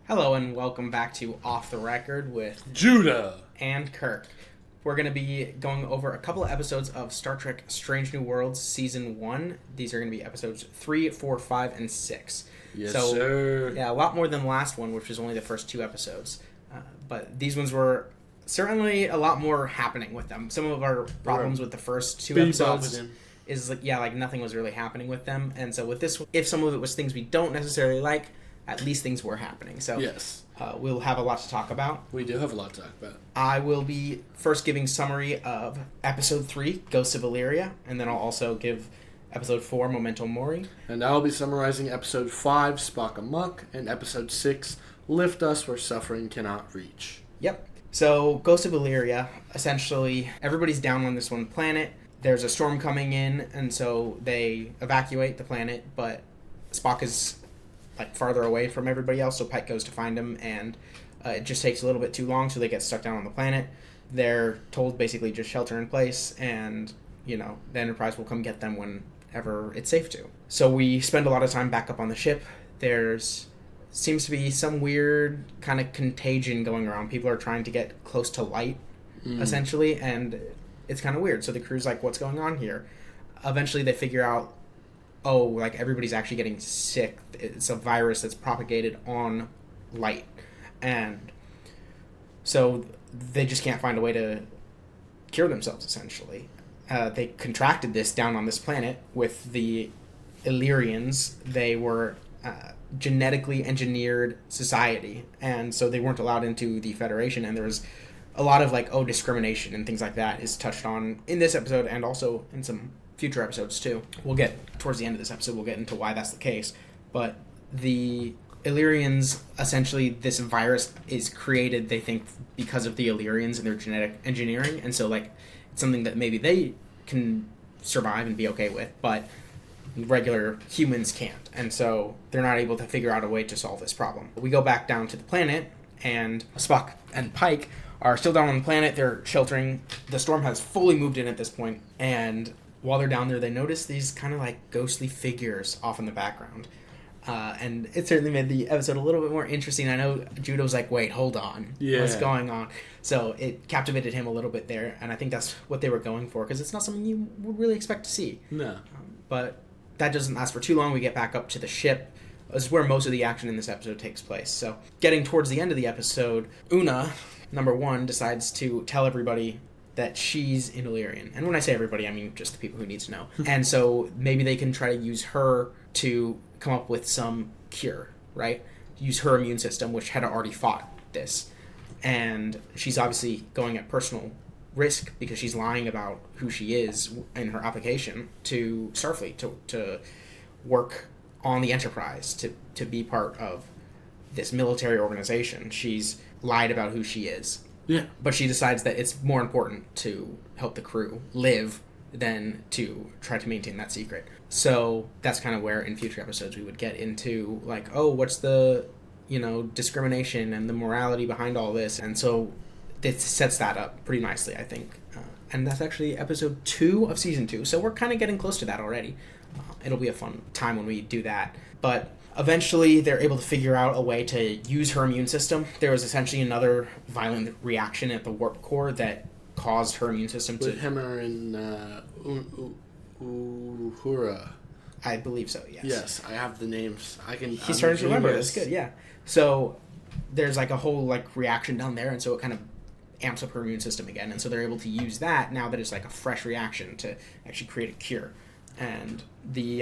Hello and welcome back to Off the Record with Judah and Kirk. We're going to be going over a couple of episodes of Star Trek Strange New Worlds Season 1. These are going to be episodes 3, 4, 5, and 6. Yes, sir. Yeah, a lot more than the last one, which was only the first 2 episodes. But these ones were certainly a lot more happening with them. Some of our problems with the first 2 episodes is like nothing was really happening with them. And so with this, if some of it was things we don't necessarily like, at least things were happening. So yes, we'll have a lot to talk about. We do have a lot to talk about. I will be first giving summary of Episode 3, Ghosts of Illyria, and then I'll also give Episode 4, Momento Mori. And I'll be summarizing Episode 5, Spock Amok, and Episode 6, Lift Us Where Suffering Cannot Reach. Yep. So, Ghosts of Illyria, essentially, everybody's down on this one planet. There's a storm coming in, and so they evacuate the planet, but Spock is farther away from everybody else, so Pike goes to find him, and it just takes a little bit too long, so they get stuck down on the planet. They're told basically just shelter in place, and the Enterprise will come get them whenever it's safe to. So we spend a lot of time back up on the ship. There's seems to be some weird kind of contagion going around. People are trying to get close to light, essentially, and it's kind of weird. So the crew's like, what's going on here? Eventually they figure out, everybody's actually getting sick. It's a virus that's propagated on light. And so they just can't find a way to cure themselves, essentially. They contracted this down on this planet with the Illyrians. They were genetically engineered society, and so they weren't allowed into the Federation, and there was a lot of discrimination and things like that is touched on in this episode and also in some future episodes too. We'll get towards the end of this episode, we'll get into why that's the case. But the Illyrians, essentially, this virus is created, they think, because of the Illyrians and their genetic engineering, and so it's something that maybe they can survive and be okay with, but regular humans can't, and so they're not able to figure out a way to solve this problem. We go back down to the planet, and Spock and Pike are still down on the planet. They're sheltering. The storm has fully moved in at this point, and while they're down there, they notice these kind of ghostly figures off in the background. And it certainly made the episode a little bit more interesting. I know Judah was like, wait, hold on. Yeah. What's going on? So it captivated him a little bit there, and I think that's what they were going for, because it's not something you would really expect to see. No. But that doesn't last for too long. We get back up to the ship. This is where most of the action in this episode takes place. So getting towards the end of the episode, Una, number 1, decides to tell everybody that she's an Illyrian. And when I say everybody, I mean just the people who need to know. And so maybe they can try to use her to come up with some cure, right? Use her immune system, which had already fought this. And she's obviously going at personal risk because she's lying about who she is in her application to Starfleet, to work on the Enterprise, to be part of this military organization. She's lied about who she is. Yeah. But she decides that it's more important to help the crew live than to try to maintain that secret. So that's kind of where in future episodes we would get into what's the, discrimination and the morality behind all this. And so it sets that up pretty nicely, I think. And that's actually episode 2 of season 2. So we're kind of getting close to that already. It'll be a fun time when we do that. But eventually, they're able to figure out a way to use her immune system. There was essentially another violent reaction at the warp core that caused her immune system to... With Hemmer and Uhura. I believe so, yes. Yes, I have the names. He's starting to remember. That's good, yeah. So there's a whole reaction down there, and so it kind of amps up her immune system again. And so they're able to use that now that it's a fresh reaction to actually create a cure. And the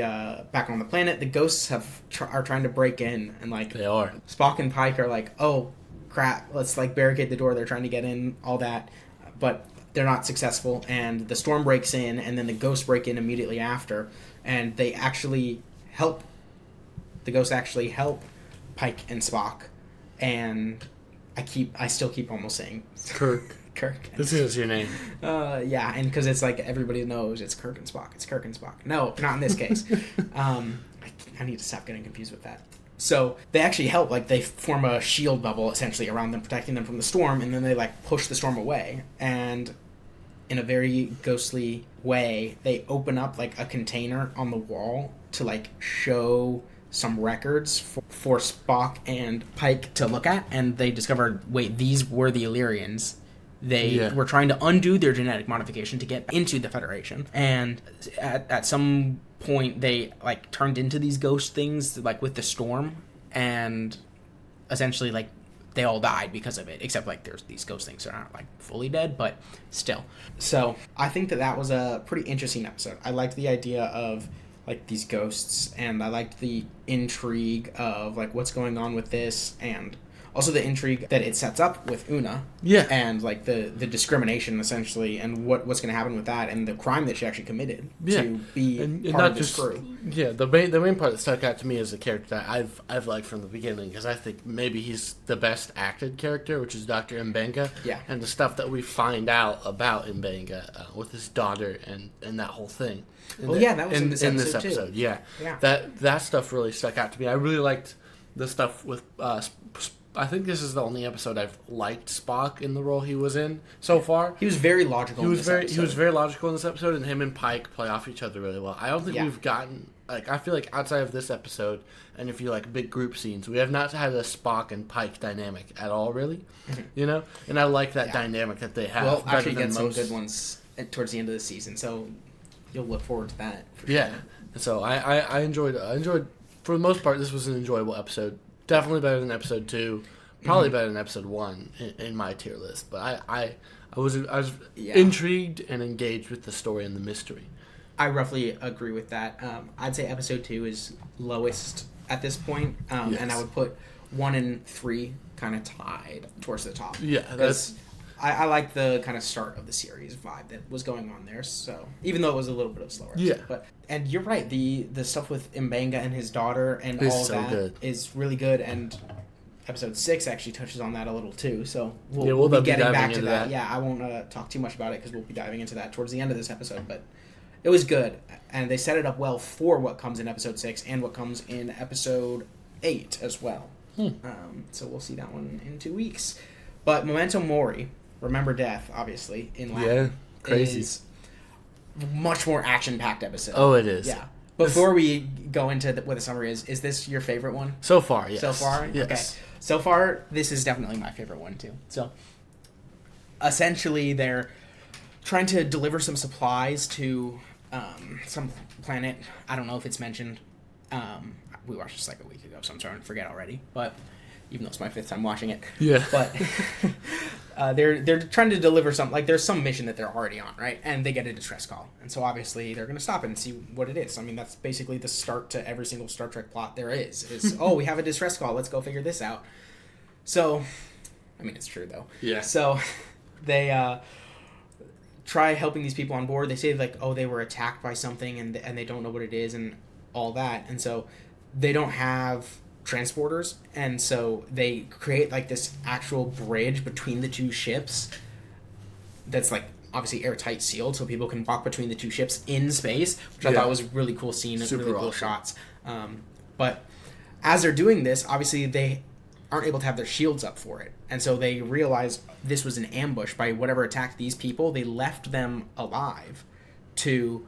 back on the planet, the ghosts are trying to break in, and they are. Spock and Pike are like, oh crap, let's barricade the door. They're trying to get in, all that, but they're not successful. And the storm breaks in, and then the ghosts break in immediately after, and they actually help. The ghosts actually help Pike and Spock, and I still keep almost saying Kirk. Kirk. This is your name. Yeah, and because it's everybody knows it's Kirk and Spock. It's Kirk and Spock. No, not in this case. I need to stop getting confused with that. So they actually help. They form a shield bubble essentially around them, protecting them from the storm, and then they push the storm away. And in a very ghostly way, they open up a container on the wall to show some records for Spock and Pike to look at, and they discovered, wait, these were the Illyrians. They were trying to undo their genetic modification to get into the Federation, and at some point they like turned into these ghost things, like with the storm, and essentially like they all died because of it, except like there's these ghost things that aren't like fully dead, but still. So I think that was a pretty interesting episode. I liked the idea of like these ghosts, and I liked the intrigue of like what's going on with this, and also the intrigue that it sets up with Una. Yeah. And like the discrimination essentially, and what's going to happen with that, and the crime that she actually committed to be and part not of this just crew. Yeah, the main part that stuck out to me is a character that I've liked from the beginning, because I think maybe he's the best acted character, which is Dr. Mbenga. Yeah. And the stuff that we find out about Mbenga with his daughter and that whole thing. That was in this episode too. Yeah. That stuff really stuck out to me. I really liked the stuff with I think this is the only episode I've liked Spock in the role he was in so far. He was very logical. He was very logical in this episode, and him and Pike play off each other really well. I don't think we've gotten like, I feel like outside of this episode, and if you like big group scenes, we have not had a Spock and Pike dynamic at all, really. You know, and I like that dynamic that they have. We'll actually get some good ones towards the end of the season, so you'll look forward to that. For sure. So I enjoyed for the most part. This was an enjoyable episode. Definitely better than episode 2. Probably better than episode 1 in my tier list. But I was intrigued and engaged with the story and the mystery. I roughly agree with that. I'd say episode 2 is lowest at this point, and I would put 1 and 3 kind of tied towards the top. Yeah, because I like the kind of start of the series vibe that was going on there. So even though it was a little bit of slower, and you're right, the stuff with Mbenga and his daughter and all that is really good, and episode 6 actually touches on that a little too. So we'll be getting back to that. Yeah, I won't talk too much about it because we'll be diving into that towards the end of this episode, but it was good, and they set it up well for what comes in episode 6 and what comes in episode 8 as well. So we'll see that one in 2 weeks. But Momento Mori, Remember Death, obviously, in Latin, crazy. is much more action-packed episode. Oh, it is. Yeah. Before we go into what the summary is this your favorite one? So far, yes. So far? Yes. Okay. So far, this is definitely my favorite one, too. So, essentially, they're trying to deliver some supplies to some planet. I don't know if it's mentioned. We watched this like a week ago, so I'm starting to forget already. But even though it's my 5th time watching it. Yeah. But they're trying to deliver something. Like, there's some mission that they're already on, right? And they get a distress call. And so, obviously, they're going to stop it and see what it is. I mean, that's basically the start to every single Star Trek plot there is oh, we have a distress call. Let's go figure this out. So, I mean, it's true, though. Yeah. So, they try helping these people on board. They say, like, oh, they were attacked by something, and they don't know what it is and all that. And so, they don't have transporters, and so they create like this actual bridge between the two ships that's like obviously airtight sealed, so people can walk between the two ships in space, which I thought was a really cool scene and really cool shots. But as they're doing this, obviously they aren't able to have their shields up for it, and so they realize this was an ambush by whatever attacked these people. They left them alive to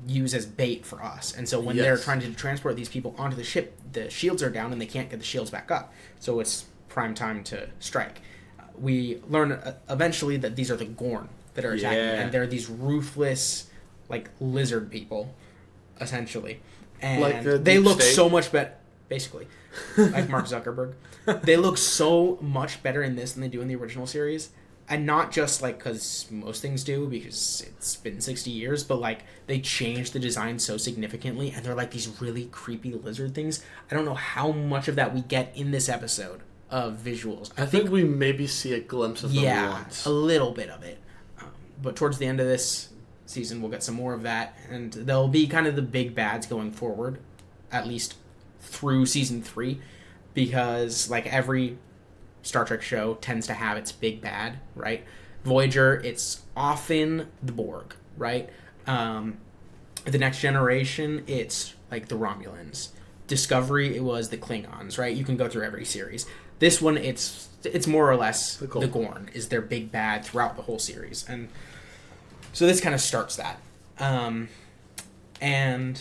use as bait for us, and so when they're trying to transport these people onto the ship, the shields are down and they can't get the shields back up, so it's prime time to strike. We learn eventually that these are the Gorn that are attacking, and they're these ruthless like lizard people essentially, and like they look so much better, basically like Mark Zuckerberg. They look so much better in this than they do in the original series. And not just, like, because most things do, because it's been 60 years, but, like, they changed the design so significantly, and they're, like, these really creepy lizard things. I don't know how much of that we get in this episode of visuals. I think we maybe see a glimpse of them once. A little bit of it. But towards the end of this season, we'll get some more of that, and they'll be kind of the big bads going forward, at least through Season 3, because, like, every Star Trek show tends to have its big bad, right? Voyager, it's often the Borg, right? The Next Generation, it's like the Romulans. Discovery, it was the Klingons, right? You can go through every series. This one, it's more or less the Gorn is their big bad throughout the whole series, and so this kind of starts that. And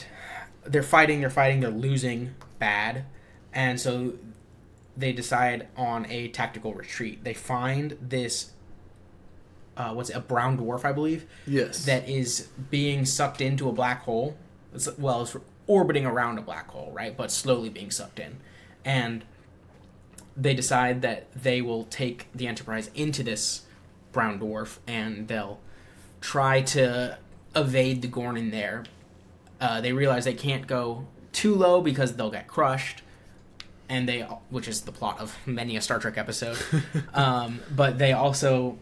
they're fighting, they're losing bad, and so they decide on a tactical retreat. They find this, a brown dwarf, I believe? Yes. That is being sucked into a black hole. It's orbiting around a black hole, right? But slowly being sucked in. And they decide that they will take the Enterprise into this brown dwarf, and they'll try to evade the Gorn in there. They realize they can't go too low because they'll get crushed, and which is the plot of many a Star Trek episode. But they also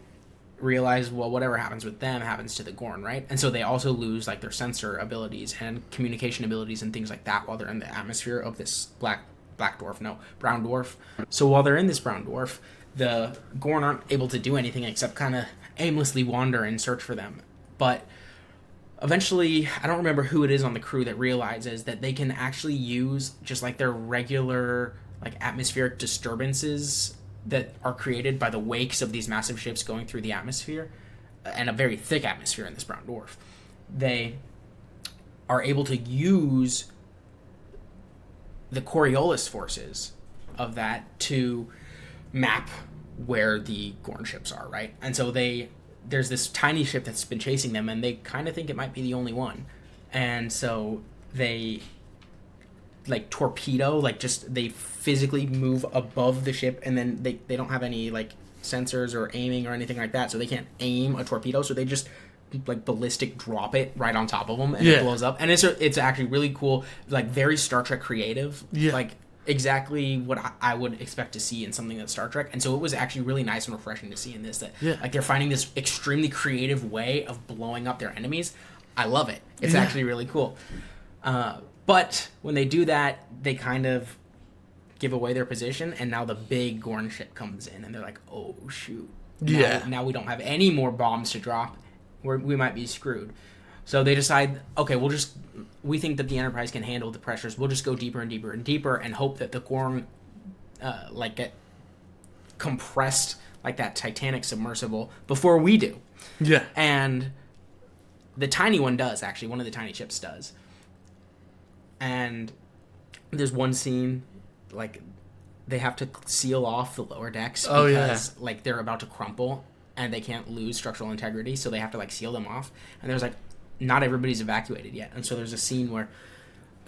realize, well, whatever happens with them happens to the Gorn, right? And so they also lose like their sensor abilities and communication abilities and things like that while they're in the atmosphere of this brown dwarf. So while they're in this brown dwarf, the Gorn aren't able to do anything except kind of aimlessly wander and search for them. But eventually, I don't remember who it is on the crew that realizes that they can actually use just like their regular like atmospheric disturbances that are created by the wakes of these massive ships going through the atmosphere, and a very thick atmosphere in this brown dwarf. They are able to use the Coriolis forces of that to map where the Gorn ships are, right? And so there's this tiny ship that's been chasing them, and they kind of think it might be the only one. And so they like torpedo, like just they physically move above the ship, and then they don't have any like sensors or aiming or anything like that, so they can't aim a torpedo, so they just like ballistic drop it right on top of them, and it blows up. And it's actually really cool, like very Star Trek creative, like exactly what I would expect to see in something that's Star Trek. And so it was actually really nice and refreshing to see in this, that like they're finding this extremely creative way of blowing up their enemies. I love it. It's actually really cool. But when they do that, they kind of give away their position, and now the big Gorn ship comes in, and they're like, oh shoot, now we don't have any more bombs to drop. We might be screwed. So they decide, okay, we think that the Enterprise can handle the pressures. We'll just go deeper and deeper and deeper and hope that the Gorn get compressed like that Titanic submersible before we do. Yeah. And the tiny one does, actually. One of the tiny ships does. And there's one scene, like, they have to seal off the lower decks because, like, they're about to crumple and they can't lose structural integrity, so they have to, like, seal them off. And there's, like, not everybody's evacuated yet. And so there's a scene where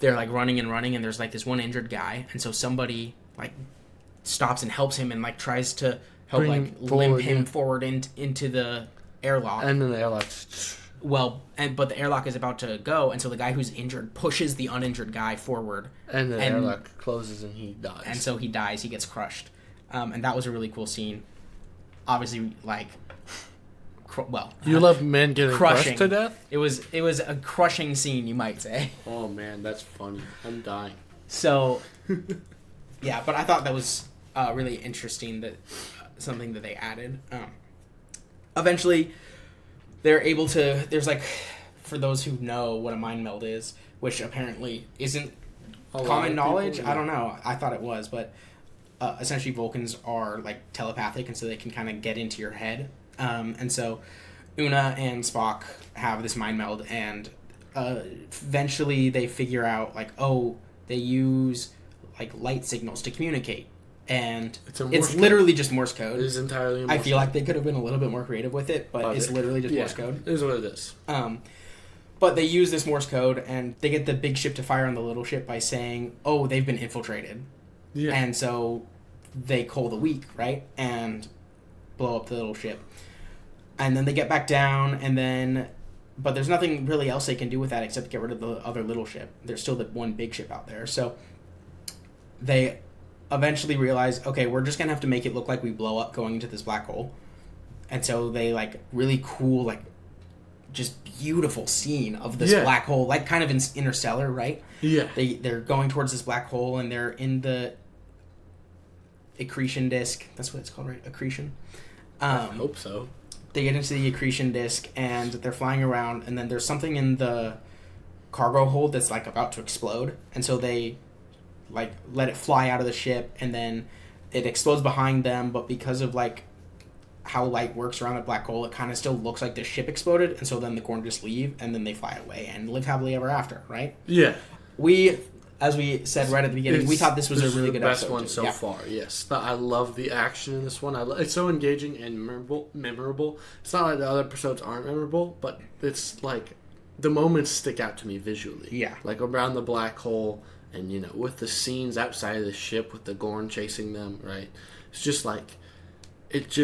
they're, like, running, and there's, like, this one injured guy. And so somebody, like, stops and helps him and, like, tries to help, limp him forward into the airlock. And then the airlock's... Well, but the airlock is about to go, and so the guy who's injured pushes the uninjured guy forward. And the airlock closes and he dies. And so he dies, he gets crushed. And that was a really cool scene. Obviously, like, you love men getting crushed to death? It was a crushing scene, you might say. Oh man, that's funny. I'm dying. So, yeah, but I thought that was really interesting, that something that they added. Eventually, they're able to, there's like, for those who know what a mind meld is, which apparently isn't common knowledge, I don't know, I thought it was, but essentially Vulcans are like telepathic, and so they can kind of get into your head. And so Una and Spock have this mind meld, and eventually they figure out, like, oh, they use like light signals to communicate. And it's literally just Morse code. It is entirely Morse code. I feel like they could have been a little bit more creative with it, but it's literally just Morse code. It is what it is. But they use this Morse code, and they get the big ship to fire on the little ship by saying, oh, they've been infiltrated. Yeah. And so they coal the weak, right? And blow up the little ship. And then they get back down, but there's nothing really else they can do with that except get rid of the other little ship. There's still the one big ship out there. So they eventually realize, okay, we're just gonna have to make it look like we blow up going into this black hole. And so they, like, really cool, like, just beautiful scene of this black hole, like kind of Interstellar, right? Yeah. They're going towards this black hole, and they're in the accretion disk. That's what it's called, right? Accretion. I hope so. They get into the accretion disk, and they're flying around, and then there's something in the cargo hold that's, like, about to explode. And so they, like, let it fly out of the ship, and then it explodes behind them, but because of, like, how light works around a black hole, it kind of still looks like the ship exploded, and so then the Gorn just leave, and then they fly away and live happily ever after, right? Yeah. As we said right at the beginning, we thought this was a really good episode. Best one so far. Yes, I love the action in this one. It's so engaging and memorable. It's not like the other episodes aren't memorable, but it's like the moments stick out to me visually. Yeah, like around the black hole, and with the scenes outside of the ship with the Gorn chasing them. Right, it's just like it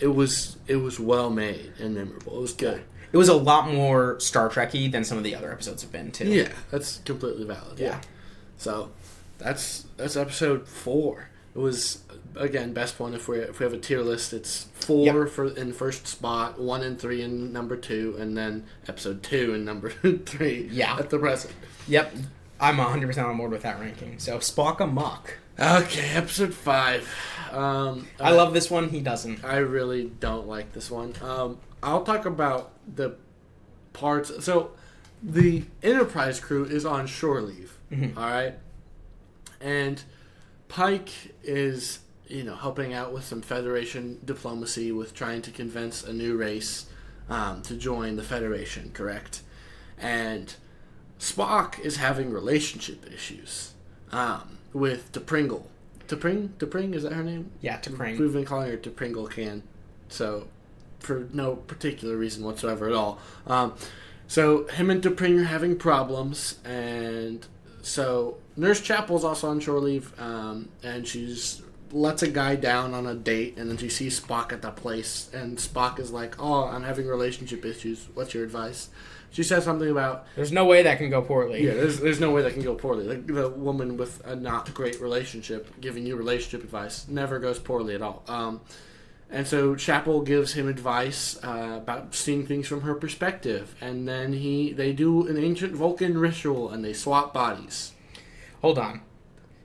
was well made and memorable. It was good. It was a lot more Star Trek-y than some of the other episodes have been too. Yeah, that's completely valid. Yeah. So, that's episode 4. It was, again, best one. If we have a tier list, it's 4 in first spot, 1 and 3 in number 2, and then episode 2 in number 3. Yeah, at the present. Yep, I'm 100% on board with that ranking. So Spock Amok. Okay, episode 5. I love this one. He doesn't. I really don't like this one. I'll talk about the parts. So, the Enterprise crew is on shore leave. Mm-hmm. All right, and Pike is helping out with some Federation diplomacy with trying to convince a new race to join the Federation. Correct, and Spock is having relationship issues with T'Pringle. T'Pring, is that her name? Yeah, T'Pring. We've been calling her T'Pringle so for no particular reason whatsoever at all. So him and T'Pring are having problems, and so Nurse Chapel's also on shore leave, and she's lets a guy down on a date, and then she sees Spock at the place, and Spock is like, "Oh, I'm having relationship issues. What's your advice?" She says something about, "There's no way that can go poorly." Yeah, there's no way that can go poorly. Like the woman with a not great relationship giving you relationship advice never goes poorly at all. And so Chapel gives him advice about seeing things from her perspective, and then they do an ancient Vulcan ritual, and they swap bodies. Hold on,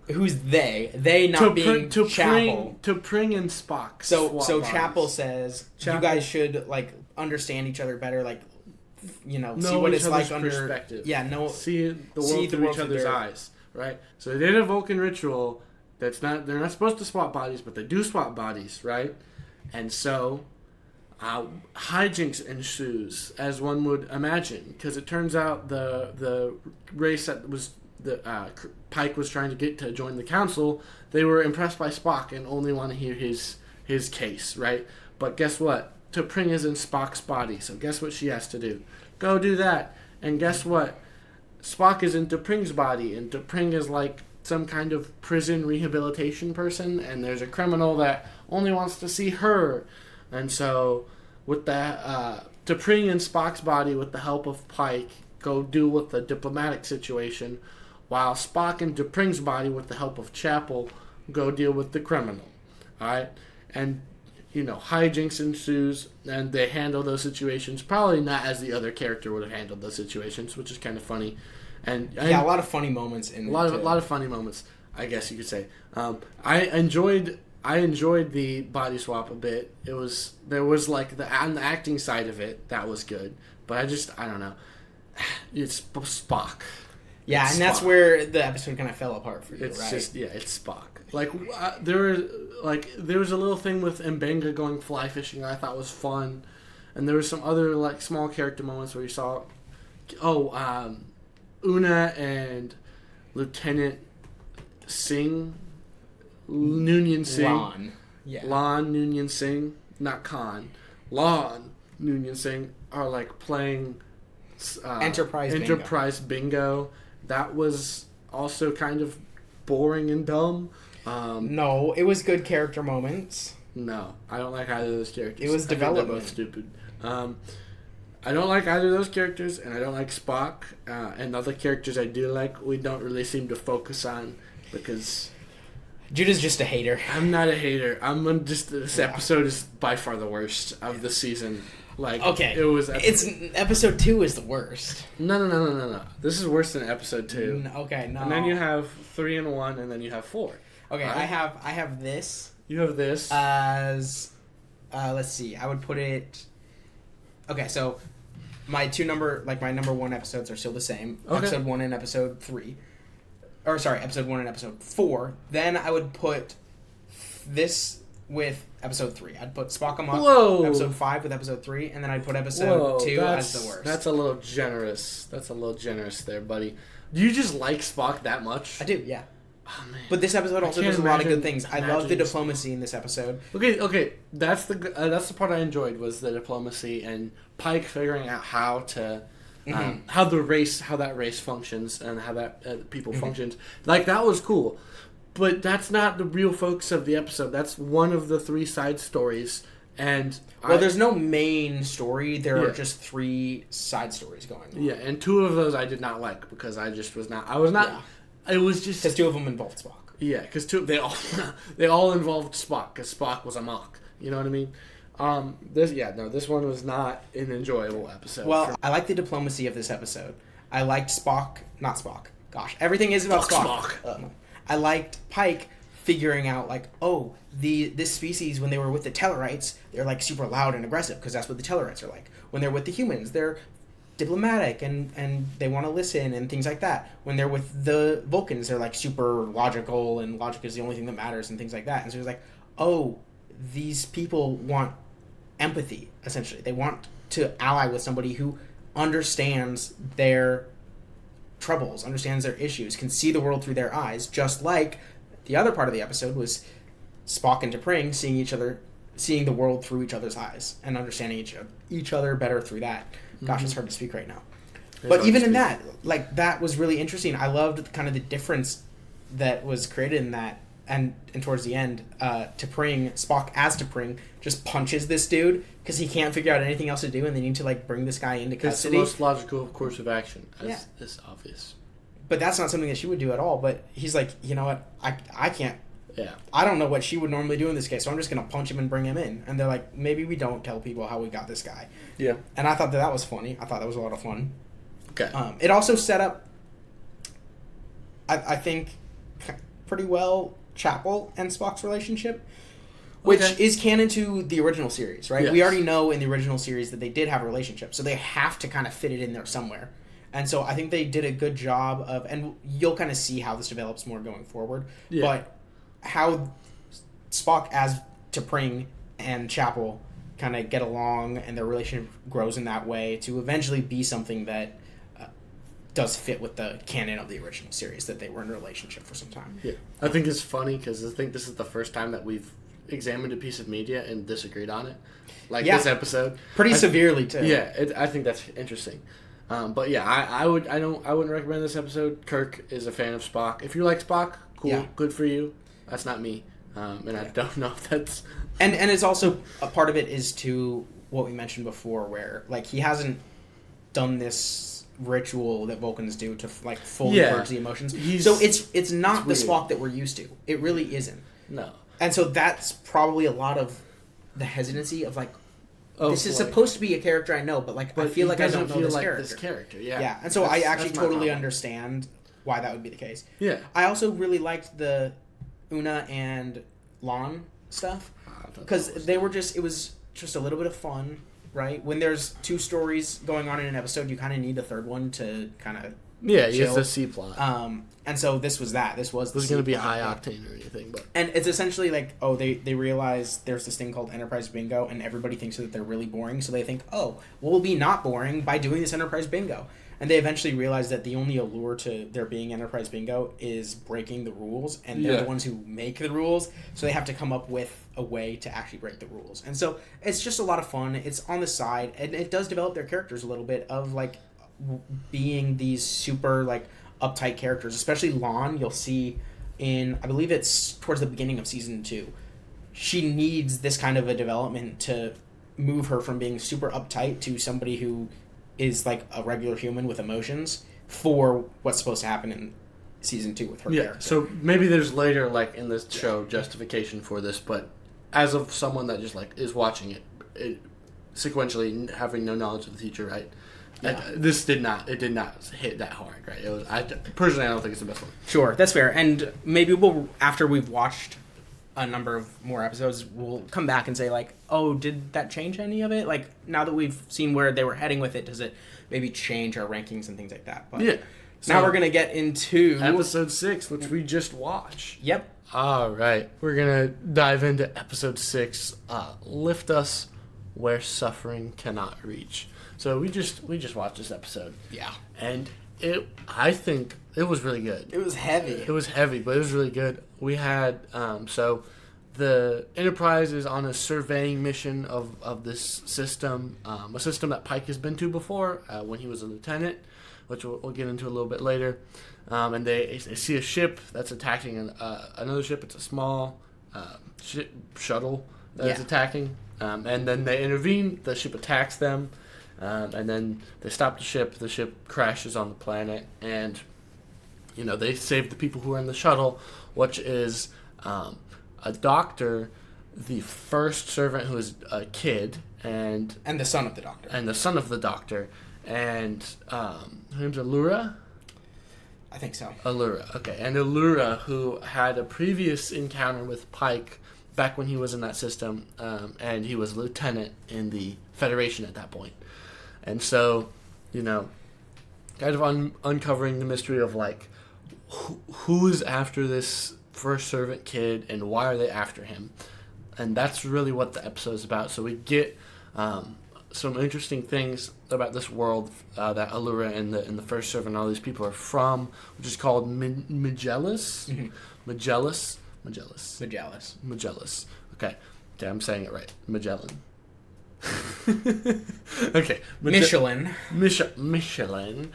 who's they? They not being Chapel. T'Pring and Spock. So bodies. Chapel says you guys should understand each other better, see what it's like under perspective. Yeah, see the world through each other's eyes, right? So they did a Vulcan ritual. They're not supposed to swap bodies, but they do swap bodies, right? And so, hijinks ensues, as one would imagine, because it turns out the race that was Pike was trying to get to join the council, they were impressed by Spock and only want to hear his case, right? But guess what? T'Pring is in Spock's body, so guess what she has to do? Go do that. And guess what? Spock is in T'Pring's body, and T'Pring is like some kind of prison rehabilitation person, and there's a criminal that only wants to see her. And so with that, T'Pring in Spock's body with the help of Pike go deal with the diplomatic situation, while Spock in T'Pring's body with the help of Chapel go deal with the criminal. Alright? And hijinks ensues, and they handle those situations probably not as the other character would have handled those situations, which is kind of funny. And a lot of funny moments in a lot of funny moments, I guess you could say. I enjoyed the body swap a bit. There was on the acting side of it that was good, but I don't know. It's Spock. Yeah, it's and Spock. That's where the episode kind of fell apart for you, it's right? It's Spock. There was a little thing with Mbenga going fly fishing that I thought was fun, and there was some other small character moments where you saw, Una and Lieutenant Singh, Noonien Singh, Lon Noonien Singh, not Khan, Lon Noonien Singh are playing Enterprise Bingo. That was also kind of boring and dumb. No, it was good character moments. No, I don't like either of those characters. It was development. They're both stupid. I don't like either of those characters, and I don't like Spock. And other characters I do like, we don't really seem to focus on because Judah's just a hater. I'm not a hater. This episode is by far the worst of the season. Okay, it was. It's episode 2 is the worst. No. This is worse than episode 2. Okay, no. And then you have 3 and 1, and then you have 4. Okay, right? I have this. You have this as let's see. I would put it. Okay, so my number 1 episodes are still the same. Okay. Episode 1 and episode 3. Episode 1 and episode 4. Then I would put this with episode 3. I'd put Spock Amok, episode 5 with episode 3, and then I'd put episode 2 as the worst. That's a little generous. That's a little generous there, buddy. Do you just like Spock that much? I do, yeah. Oh, man. But this episode also does a lot of good things. I love the diplomacy in this episode. Okay. That's the part I enjoyed, was the diplomacy and Pike figuring out how to how that race functions and how that people functions. Like, that was cool. But that's not the real focus of the episode. That's one of the 3 side stories. And there's no main story. There are just 3 side stories going on. Yeah, and 2 of those I did not like because I just was not. I was not. Yeah. It was just because 2 of them involved Spock. Yeah, because they all involved Spock because Spock was Amok. You know what I mean? This one was not an enjoyable episode. Well, I like the diplomacy of this episode. I liked not Spock. Gosh, everything is about Spock. I liked Pike figuring out, like, oh, this species, when they were with the Tellarites, they're, like, super loud and aggressive, because that's what the Tellarites are like. When they're with the humans, they're diplomatic, and they want to listen, and things like that. When they're with the Vulcans, they're, like, super logical, and logic is the only thing that matters, and things like that. And so it was like, oh, these people want empathy, essentially. They want to ally with somebody who understands their troubles, understands their issues, can see the world through their eyes, just like the other part of the episode was Spock and T'Pring seeing the world through each other's eyes and understanding each other better through that. Gosh, it's hard to speak right now. But even in that, like, that was really interesting. I loved kind of the difference that was created in that. And towards the end, Spock as T'Pring just punches this dude because he can't figure out anything else to do, and they need to, like, bring this guy into custody. It's the most logical course of action, as is obvious. But that's not something that she would do at all. But he's like, you know what? I can't. Yeah. I don't know what she would normally do in this case, so I'm just going to punch him and bring him in. And they're like, maybe we don't tell people how we got this guy. Yeah. And I thought that was funny. I thought that was a lot of fun. Okay. It also set up, I think, pretty well Chapel and Spock's relationship, which is canon to the original series, right? Yes. We already know in the original series that they did have a relationship, so they have to kind of fit it in there somewhere. And so I think they did a good job of, and you'll kind of see how this develops more going forward, but how Spock as T'Pring and Chapel kind of get along and their relationship grows in that way to eventually be something that does fit with the canon of the original series, that they were in a relationship for some time. Yeah, I think it's funny because I think this is the first time that we've examined a piece of media and disagreed on it, like this episode, pretty severely too. Yeah, I think that's interesting. But yeah, I wouldn't recommend this episode. Kirk is a fan of Spock. If you like Spock, cool, good for you. That's not me, and I don't know if that's. And it's also a part of it is to what we mentioned before, where, like, he hasn't done this ritual that Vulcans do to, like, fully purge the emotions. So it's not the Spock that we're used to. It really isn't. No. And so that's probably a lot of the hesitancy of, like, this is supposed to be a character I know, but, like, I feel like I don't know this character. Yeah. And so I actually totally understand why that would be the case. Yeah. I also really liked the Una and Lon stuff because it was just a little bit of fun. Right? When there's 2 stories going on in an episode, you kind of need a third one to kind of it's a C plot. And so this was that. This was going to be high octane or anything, but and it's essentially like, oh, they realize there's this thing called Enterprise Bingo, and everybody thinks that they're really boring, so they think, oh, we'll be not boring by doing this Enterprise Bingo. And they eventually realize that the only allure to there being Enterprise Bingo is breaking the rules, and they're the ones who make the rules, so they have to come up with a way to actually break the rules. And so it's just a lot of fun. It's on the side, and it does develop their characters a little bit of, like, being these super, like, uptight characters, especially Lon. You'll see in, I believe it's towards the beginning of season 2, she needs this kind of a development to move her from being super uptight to somebody who is, like, a regular human with emotions for what's supposed to happen in season 2 with her character. So maybe there's later, like, in this show, justification for this, but as of someone that just, like, is watching it sequentially having no knowledge of the future, right? Yeah. It did not hit that hard, right? It was. Personally, I don't think it's the best one. Sure, that's fair. And maybe after we've watched a number of more episodes, we'll come back and say, like, oh, did that change any of it? Like, now that we've seen where they were heading with it, does it maybe change our rankings and things like that? But so now we're going to get into episode 6, which we just watched. Yep. All right. We're going to dive into episode 6, Lift Us Where Suffering Cannot Reach. So we just watched this episode. Yeah. And I think it was really good. It was heavy. It was heavy, but it was really good. We had so the Enterprise is on a surveying mission of this system, a system that Pike has been to before when he was a lieutenant, which we'll get into a little bit later. And they see a ship that's attacking another ship. It's a small shuttle that is attacking. And then they intervene. The ship attacks them. And then they stop the ship. The ship crashes on the planet. And, they save the people who are in the shuttle, which is a doctor, the first servant who is a kid. And the son of the doctor. And the son of the doctor. And her name's Illyria? I think so. Illyria, okay. And Illyria, who had a previous encounter with Pike back when he was in that system, and he was a lieutenant in the Federation at that point. And so, kind of uncovering the mystery of, like, who is after this first servant kid and why are they after him? And that's really what the episode is about. So we get some interesting things about this world that Illyria and the first servant, all these people are from, which is called Magellas. Mm-hmm. Magellas. Okay, I'm saying it right. Magellan. Okay. Michelin. Michelin.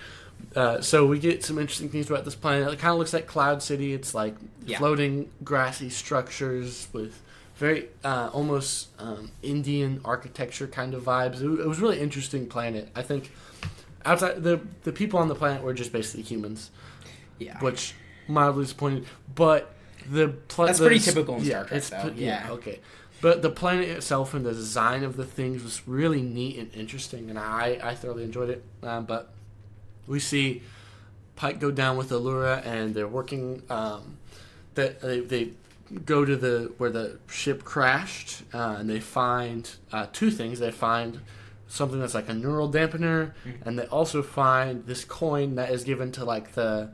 So we get some interesting things about this planet. It kind of looks like Cloud City. It's like floating grassy structures with very almost Indian architecture kind of vibes. It was a really interesting planet. I think outside the people on the planet were just basically humans. Yeah. Which mildly disappointing, but that's pretty typical in Star Trek, though. Okay. But the planet itself and the design of the things was really neat and interesting, and I thoroughly enjoyed it. But we see Pike go down with Illyria, and they're working. They go to where the ship crashed, and they find two things. They find something that's like a neural dampener, and they also find this coin that is given to like the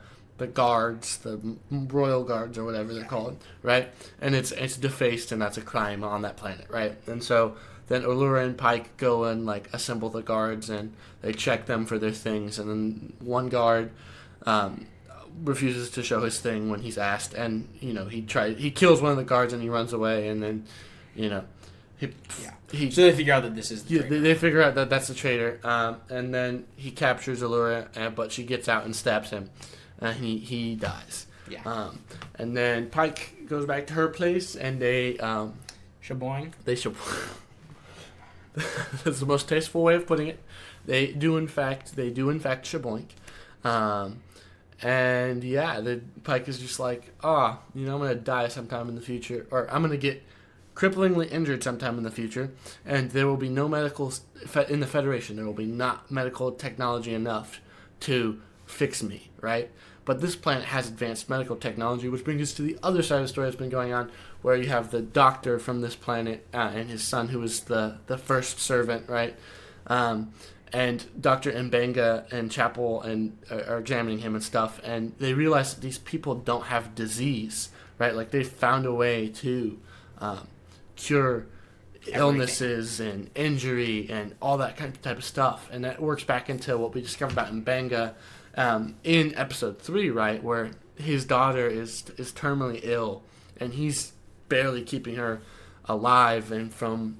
guards, the royal guards or whatever they're called, right? And it's defaced, and that's a crime on that planet, right? And so then Illyria and Pike go and like assemble the guards, and they check them for their things, and then one guard refuses to show his thing when he's asked, and he kills one of the guards and he runs away, and then so they figure out that this is the traitor. They figure out that that's the traitor, and then he captures Illyria, but she gets out and stabs him, and he dies. And then Pike goes back to her place, and they shaboing. That's the most tasteful way of putting it. They do in fact shaboink. And the Pike is just like, I'm gonna die sometime in the future, or I'm gonna get cripplingly injured sometime in the future, and there will be no medical in the Federation. There will be not medical technology enough to fix me, right? But this planet has advanced medical technology, which brings us to the other side of the story that's been going on, where you have the doctor from this planet and his son, who is the first servant, right? And Dr. Mbenga and Chapel are examining him and stuff, and they realize that these people don't have disease, right? Like, they found a way to cure illnesses and injury and all that kind of type of stuff. And that works back into what we discovered about Mbenga in episode 3, right, where his daughter is terminally ill, and he's barely keeping her alive and from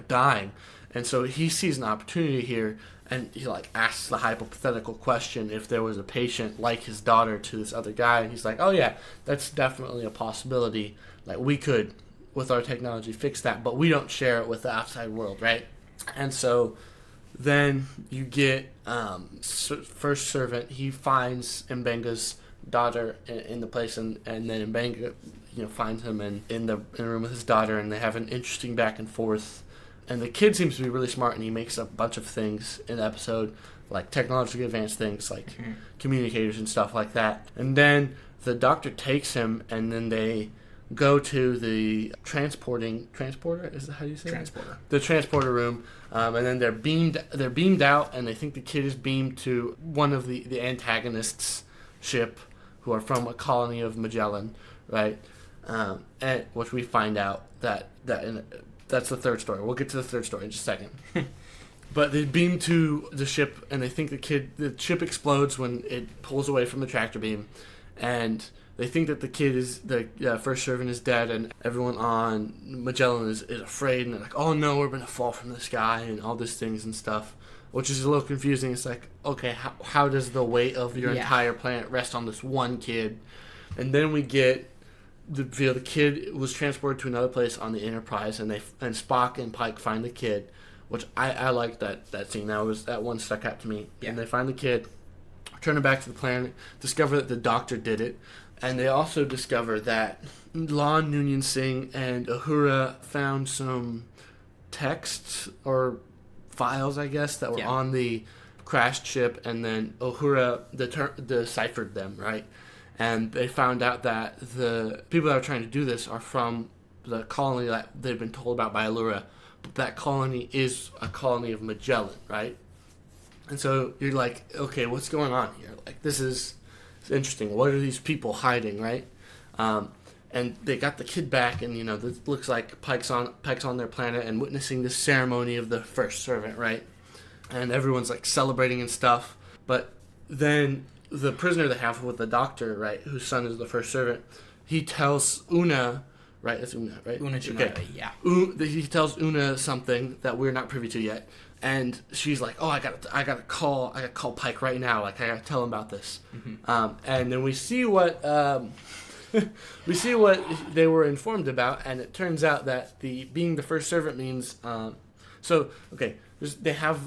dying. And so he sees an opportunity here, and he asks the hypothetical question if there was a patient like his daughter to this other guy, and he's like, oh yeah, that's definitely a possibility. Like, we could, with our technology, fix that, but we don't share it with the outside world, right? And so then you get first servant. He finds Mbenga's daughter in the place, and then Mbenga finds him in the room with his daughter, and they have an interesting back and forth. And the kid seems to be really smart, and he makes a bunch of things in the episode, like technologically advanced things, like communicators and stuff like that. And then the doctor takes him, and then they go to the transporter, is that how you say it? The transporter room, and then they're beamed out, and they think the kid is beamed to one of the antagonists' ship, who are from a colony of Magellan, right? And which we find out that that's the third story. We'll get to the third story in just a second. But they beam to the ship, and they think the ship explodes when it pulls away from the tractor beam, and they think that the first servant is dead, and everyone on Magellan is afraid, and they're like, oh no, we're going to fall from the sky, and all these things and stuff, which is a little confusing. It's like, okay, how does the weight of your entire planet rest on this one kid? And then we get the kid was transported to another place on the Enterprise, and Spock and Pike find the kid, which I liked that scene. That one stuck out to me. Yeah. And they find the kid, turn him back to the planet, discover that the doctor did it, and they also discover that Lon Noonien Singh and Uhura found some texts or files, I guess, that were on the crashed ship, and then Uhura deciphered them, right? And they found out that the people that are trying to do this are from the colony that they've been told about by Illyria. But that colony is a colony of Magellan, right? And so you're like, okay, what's going on here? Like, this is interesting. What are these people hiding, right? And they got the kid back, and this looks like Pike's on their planet and witnessing this ceremony of the first servant, right? And everyone's like celebrating and stuff. But then the prisoner they have with the doctor, right, whose son is the first servant, he tells Una, right? That's Una, right? Una Tsunoda, yeah. He tells Una something that we're not privy to yet, and she's like, "Oh, I gotta call Pike right now. Like, I gotta tell him about this." Mm-hmm. And then we see what they were informed about, and it turns out that being the first servant means they have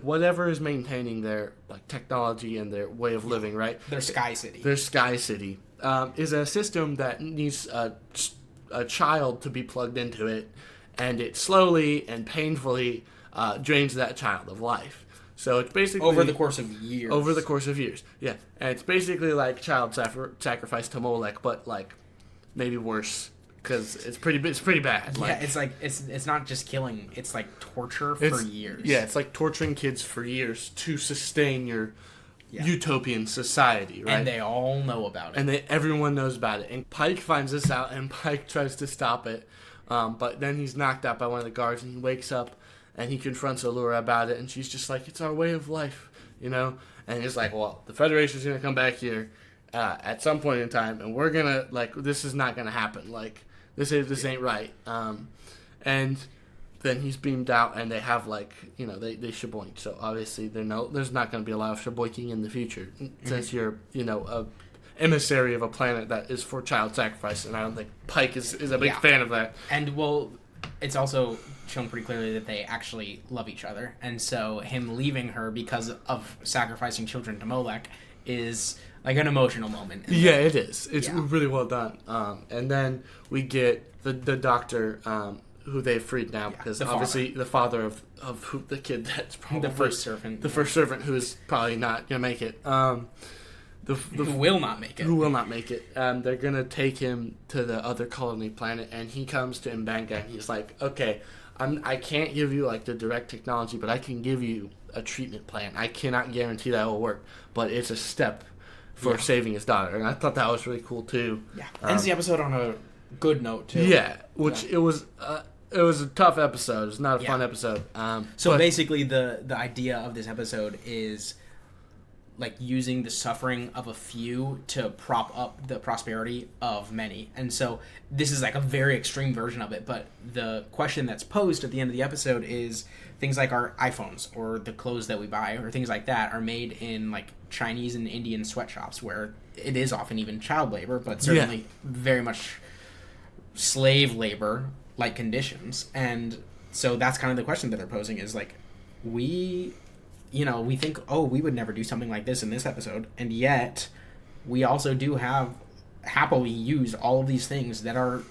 whatever is maintaining their like technology and their way of living, right? Their Sky City. Their Sky City is a system that needs a child to be plugged into it, and it slowly and painfully drains that child of life. So it's basically over the course of years. Yeah, and it's basically like child sacrifice to Molech, but like maybe worse. Because it's pretty bad. Like, it's like it's not just killing; it's like torture for years. Yeah, it's like torturing kids for years to sustain your utopian society, right? And they all know about it. And everyone knows about it. And Pike finds this out, and Pike tries to stop it, but then he's knocked out by one of the guards, and he wakes up, and he confronts Allura about it, and she's just like, "It's our way of life," And he's like, "Well, the Federation's gonna come back here at some point in time, and we're gonna this is not gonna happen. Like." This ain't right. And then he's beamed out, and they have they shaboink. So obviously there's not going to be a lot of shaboinking in the future, since you're a emissary of a planet that is for child sacrifice, and I don't think Pike is a big fan of that. And it's also shown pretty clearly that they actually love each other, and so him leaving her because of sacrificing children to Molech is like an emotional moment. Yeah, it is. It's really well done. And then we get the doctor who they've freed now because obviously the father of who, the kid that's probably the first servant. The first servant who is probably not going to make it. Who will not make it. Who will not make it. They're going to take him to the other colony planet, and he comes to Mbanga, and he's like, okay, I can't give you like the direct technology, but I can give you a treatment plan. I cannot guarantee that will work, but it's a step for saving his daughter, and I thought that was really cool too. Yeah, ends the episode on a good note too. Yeah, it was a tough episode. It's not a fun episode. So basically, the idea of this episode is like using the suffering of a few to prop up the prosperity of many, and so this is like a very extreme version of it. But the question that's posed at the end of the episode is things like our iPhones or the clothes that we buy or things like that are made in like Chinese and Indian sweatshops where it is often even child labor, but certainly very much slave labor like conditions. And so that's kind of the question that they're posing is like, we think, we would never do something like this in this episode, and yet we also do have happily used all of these things that are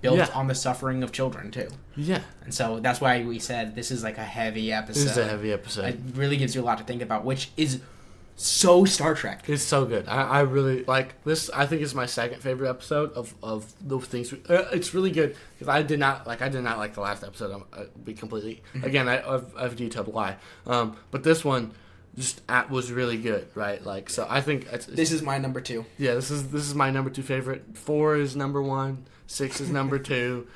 built on the suffering of children too. Yeah. And so that's why we said this is like a heavy episode. This is a heavy episode. It really gives you a lot to think about, which is so Star Trek. It's so good. I really like this. I think it's my second favorite episode of the things. It's really good because I did not like the last episode. I'll be completely again. I've detailed why. But this one just was really good, right? Like, so I think this is my number 2. Yeah, this is my number 2 favorite. 4 is number 1. 6 is number 2.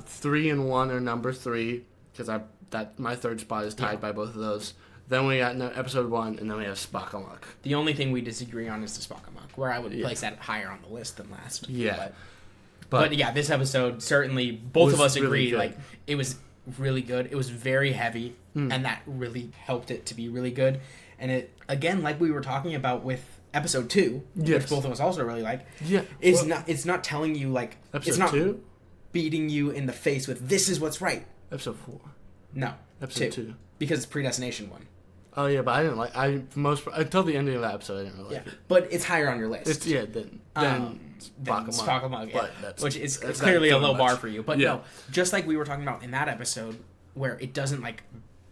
3 and 1 are number 3 because I that my third spot is tied by both of those. Then we got episode 1, and then we have Spock Amok. The only thing we disagree on is the Spock Amok, where I would place that higher on the list than last. Yeah. But yeah, this episode certainly both of us really agreed it was really good. It was very heavy, and that really helped it to be really good. And it, again, like we were talking about with episode 2, which both of us also really like. Yeah. It's not telling you episode 2? Beating you in the face with this is what's right. Episode 4. No. Episode 2. Because it's Predestination 1. Oh yeah, but I didn't like until the ending of that episode I didn't really like it. But it's higher on your list. Than Spock Amok, which is that's clearly a low bar for you. But no, just like we were talking about in that episode, where it doesn't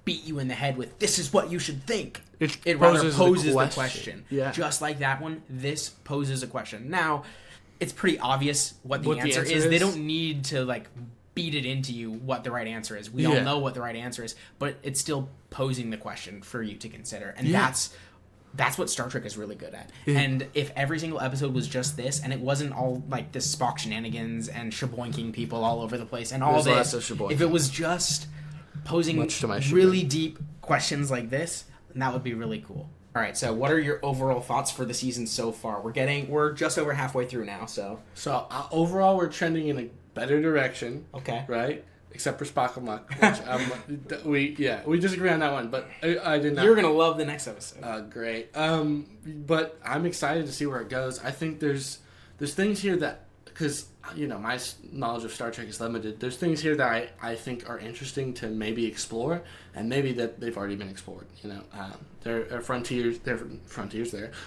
beat you in the head with this is what you should think. It rather poses the question. Yeah. Just like that one, this poses a question. Now, it's pretty obvious what the answer is. They don't need to beat it into you what the right answer is. We all know what the right answer is, but it's still posing the question for you to consider. And that's what Star Trek is really good at. Yeah. And if every single episode was just this, and it wasn't all this Spock shenanigans and shaboinking people all over the place and all this, if it was just posing really deep questions like this, then that would be really cool. All right, so what are your overall thoughts for the season so far? We're just over halfway through now, so overall we're trending in a better direction. Okay. Right? Except for Spock Amok, which we disagree on that one, but I did not. You're gonna love the next episode. Great. But I'm excited to see where it goes. I think there's things here that, because my knowledge of Star Trek is limited. There's things here that I think are interesting to maybe explore, and maybe that they've already been explored. There are frontiers there.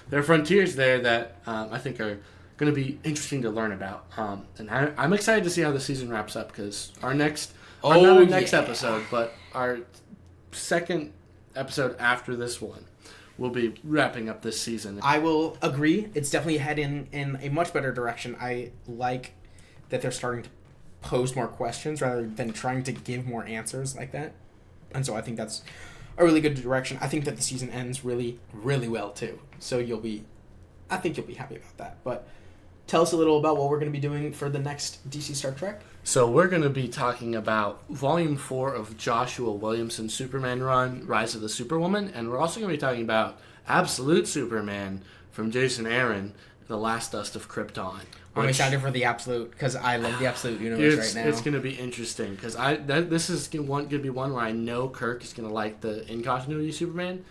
There are frontiers there that I think are going to be interesting to learn about. And I'm excited to see how the season wraps up, because our next episode, but our second episode after this one will be wrapping up this season. I will agree. It's definitely heading in a much better direction. I like that they're starting to pose more questions rather than trying to give more answers like that. And so I think that's a really good direction. I think that the season ends really, really well too. So I think you'll be happy about that. But tell us a little about what we're going to be doing for the next DC Star Trek. So we're going to be talking about Volume 4 of Joshua Williamson's Superman run, Rise of the Superwoman, and we're also going to be talking about Absolute Superman from Jason Aaron, The Last Dust of Krypton. I'm excited for the Absolute, because I love the Absolute universe right now. It's going to be interesting, because this is going to be one where I know Kirk is going to like the in-continuity Superman.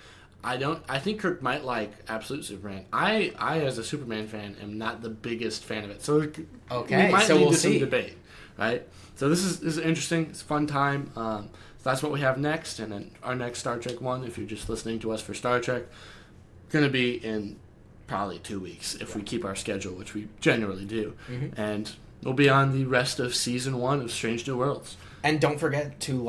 I think Kirk might like Absolute Superman. I as a Superman fan, am not the biggest fan of it. So we might lead to some debate, right? So this is interesting. It's a fun time. So that's what we have next. And then our next Star Trek one, if you're just listening to us for Star Trek, going to be in probably 2 weeks if we keep our schedule, which we generally do. Mm-hmm. And we'll be on the rest of Season 1 of Strange New Worlds. And don't forget to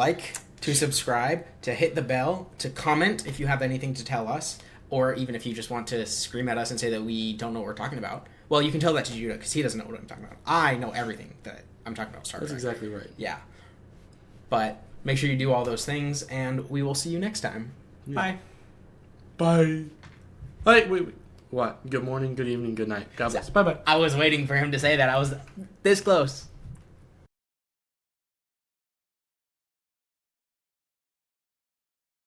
to subscribe, to hit the bell, to comment if you have anything to tell us, or even if you just want to scream at us and say that we don't know what we're talking about. Well, you can tell that to Judah, because he doesn't know what I'm talking about. I know everything that I'm talking about Star Trek. That's exactly right. Yeah. But make sure you do all those things, and we will see you next time. Yeah. Bye. Wait. What? Good morning, good evening, good night. God bless. Bye-bye. I was waiting for him to say that. I was this close.